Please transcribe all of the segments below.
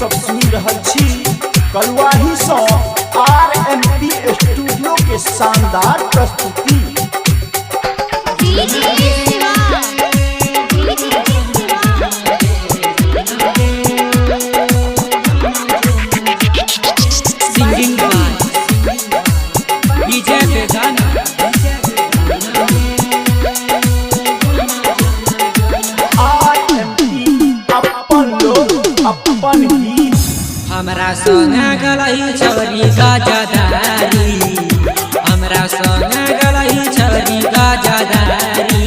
सब सुन रहल छी कलुआही सँ RMP स्टूडियो के शानदार प्रस्तुति। सिंगिंग बाय डीजे बेगाना। अपन ही हमरा संगे गलई छोरी गाजदारी, हमरा संगे गलई छोरी गाजदारी।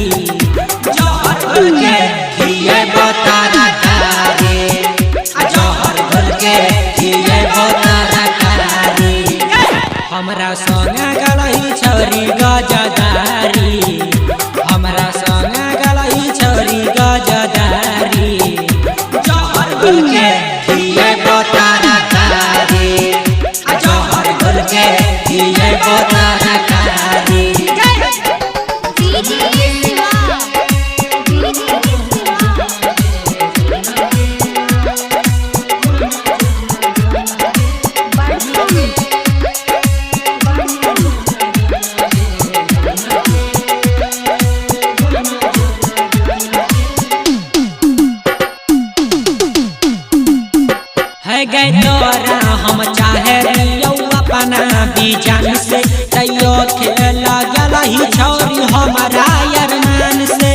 जहर घोल के खिए बतारा कारी, जहर घोल के खिए बतारा कारी। हमरा संगे गलई छोरी गाजदारी, हमरा संगे गलई छोरी गाजदारी। जहर घोल के खिए बतारा कारी, जहर घोल के खिए बतारा कारी। है गए तोरा हम चाहे रियो अपना बीजान से, तैयो खेल गल ही छोरी हमारा अरमान से।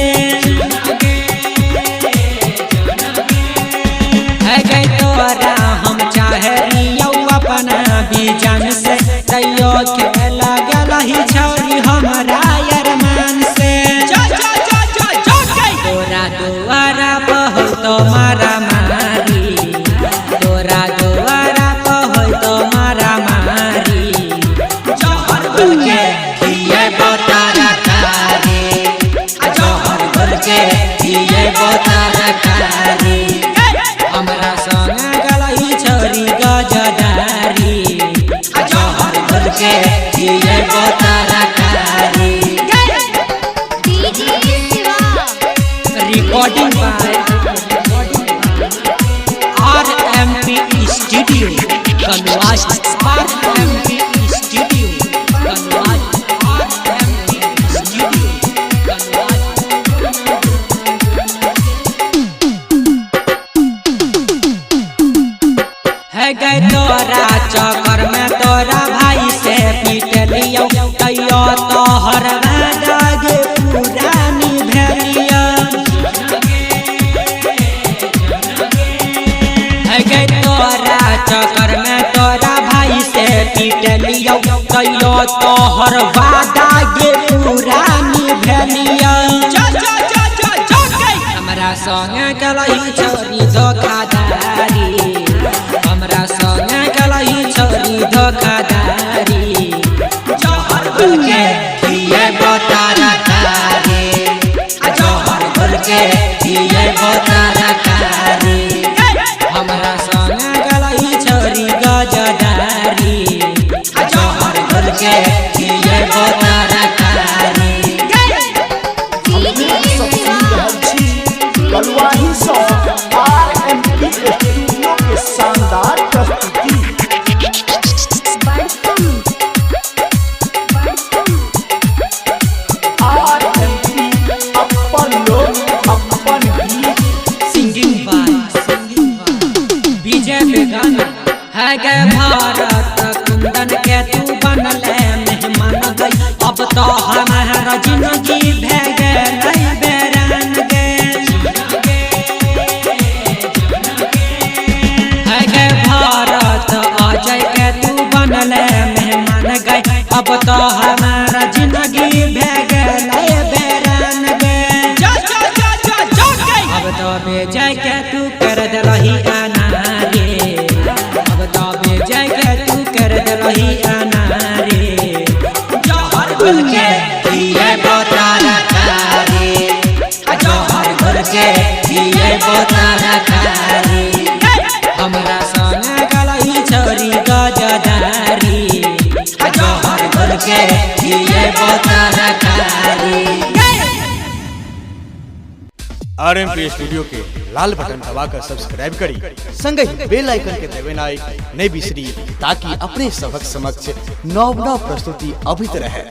है गए तोरा हम चाहे रियो अपना बीजान से, तैयो खेल गल ही छोरी हमारा अरमान से। तोरा दुआरा बहुत मारा मारी, तोरा दुआरा होय तो मारा मारी। जहर घोल के खिए बतारा कारी, जहर घोल के खिए बतारा कारी। हमरा संगे गलई छोरी गाजदारी, जहर घोल के खिए बतारा कारी। रिकॉर्डिंग बाय RMP स्टूडियो कलवाज, RMP स्टूडियो कलवाज, RMP स्टूडियो कलवाज। है गए तोरा चक्कर में तोरा भाई से पीट लियो, तैयो तोहर दागे पुरानी भेलिया। है गए तोरा चक्कर में तोरा भाई से पीट लियो, तैयो तोहर वादा गे पुरानी भेलिया। हमरा संगे गलई छोरी धोखाधारी, हमरा संगे गलई छोरी धोखाधारी। जहर घोल के खिए बतारा कारी, जहर घोल के खिए बतारा कारी। हमरा संगे गलई छोरी गाजदारी, जहर घोल के खिए बतारा कारी। सब सुन रहल छी कलुआही सँ RMP स्टूडियो के शानदार प्रस्तुति। RMP अपन लोग अपन ही सिंगिंग बाय डीजे बेगाना। है गए भारत कुंदन के तू बनले मेहमान गई, अब तो हमारा जिंदगी भे गई बेरान गे। है गए भारत अजय के तू बनले मेहमान गई, अब तो हमारा जिंदगी भे गई बेरान गे। अब तो बेजय के तू कर दलही अनारे, अब तो बेजय के तू कर दलही अनारे। जहर घोल के खिए बतारा कारी, जहर घोल के खिए बतारा कारी। हमरा संगे गलई छोरी गाजदारी, जहर घोल के खिए बतारा कारी। RMP स्टूडियो के लाल बटन दबाकर सब्सक्राइब करी संग ही बेल आइकन के दबानाई नहीं बिसरी ताकि अपने सबक समक्ष नव प्रस्तुति अभित रहे।